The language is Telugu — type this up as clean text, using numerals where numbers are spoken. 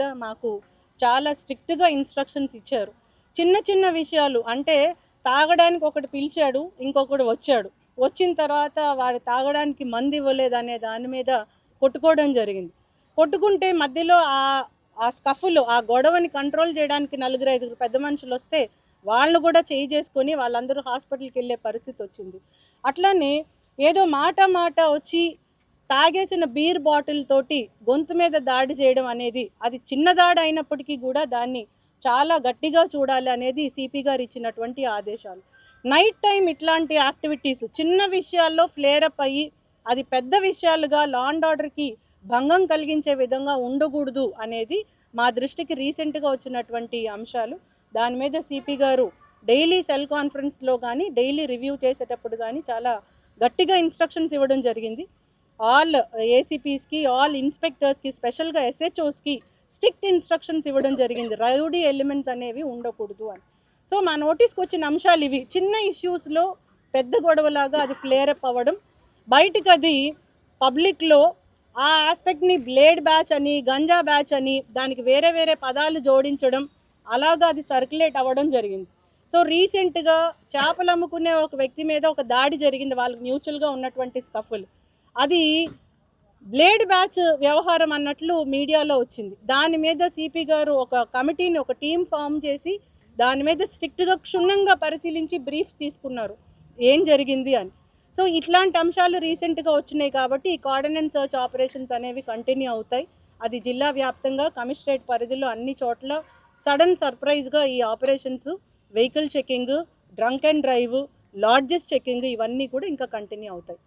కూడా మాకు చాలా స్ట్రిక్ట్గా ఇన్స్ట్రక్షన్స్ ఇచ్చారు. చిన్న చిన్న విషయాలు అంటే తాగడానికి ఒకటి పిలిచాడు, ఇంకొకడు వచ్చాడు. వచ్చిన తర్వాత వాడు తాగడానికి మందు ఇవ్వలేదనే దాని మీద కొట్టుకోవడం జరిగింది. కొట్టుకుంటే మధ్యలో ఆ స్కఫ్లో ఆ గొడవని కంట్రోల్ చేయడానికి 4-5 పెద్ద మనుషులు వస్తే వాళ్ళు కూడా చేయి చేసుకొని వాళ్ళందరూ హాస్పిటల్కి వెళ్ళే పరిస్థితి వచ్చింది. అట్లానే ఏదో మాట వచ్చి తాగేసిన బీర్ బాటిల్ తోటి గొంతు మీద దాడి చేయడం అనేది అది చిన్న దాడి అయినప్పటికీ కూడా దాన్ని చాలా గట్టిగా చూడాలి అనేది సిపి గారు ఇచ్చినటువంటి ఆదేశాలు. నైట్ టైం ఇట్లాంటి యాక్టివిటీస్ చిన్న విషయాల్లో ఫ్లేరప్ అయ్యి అది పెద్ద విషయాలుగా లా అండ్ ఆర్డర్కి భంగం కలిగించే విధంగా ఉండకూడదు అనేది మా దృష్టికి రీసెంట్గా వచ్చినటువంటి అంశాలు. దాని మీద సిపి గారు డైలీ సెల్ కాన్ఫరెన్స్లో కానీ డైలీ రివ్యూ చేసేటప్పుడు కానీ చాలా గట్టిగా ఇన్స్ట్రక్షన్స్ ఇవ్వడం జరిగింది. ఆల్ ఏసీపీస్కి, ఆల్ ఇన్స్పెక్టర్స్కి, స్పెషల్గా ఎస్హెచ్ఓస్కి స్ట్రిక్ట్ ఇన్స్ట్రక్షన్స్ ఇవ్వడం జరిగింది. రౌడీ ఎలిమెంట్స్ అనేవి ఉండకూడదు అని. సో మా నోటీస్కి వచ్చిన అంశాలు ఇవి. చిన్న ఇష్యూస్లో పెద్ద గొడవలాగా అది ఫ్లేరప్ అవ్వడం, బయటికి అది పబ్లిక్లో ఆ ఆస్పెక్ట్ని బ్లేడ్ బ్యాచ్ అని, గంజా బ్యాచ్ అని దానికి వేరే వేరే పదాలు జోడించడం, అలాగా అది సర్క్యులేట్ అవ్వడం జరిగింది. సో రీసెంట్గా చేపలు అమ్ముకునే ఒక వ్యక్తి మీద ఒక దాడి జరిగింది. వాళ్ళకి మ్యూచువల్గా ఉన్నటువంటి స్కఫుల్ అది బ్లేడ్ బ్యాచ్ వ్యవహారం అన్నట్లు మీడియాలో వచ్చింది. దాని మీద సిపి గారు ఒక కమిటీని, ఒక టీం ఫామ్ చేసి దాని మీద స్ట్రిక్ట్గా క్షుణ్ణంగా పరిశీలించి బ్రీఫ్స్ తీసుకున్నారు ఏం జరిగింది అని. సో ఇట్లాంటి అంశాలు రీసెంట్గా వచ్చినాయి కాబట్టి ఈ కార్డినెన్స్ సర్చ్ ఆపరేషన్స్ అనేవి కంటిన్యూ అవుతాయి. అది జిల్లా వ్యాప్తంగా కమిషనరేట్ పరిధిలో అన్ని చోట్ల సడన్ సర్ప్రైజ్గా ఈ operations, vehicle checking, drunk and drive, lodges checking ఇవన్నీ కూడా ఇంకా కంటిన్యూ అవుతాయి.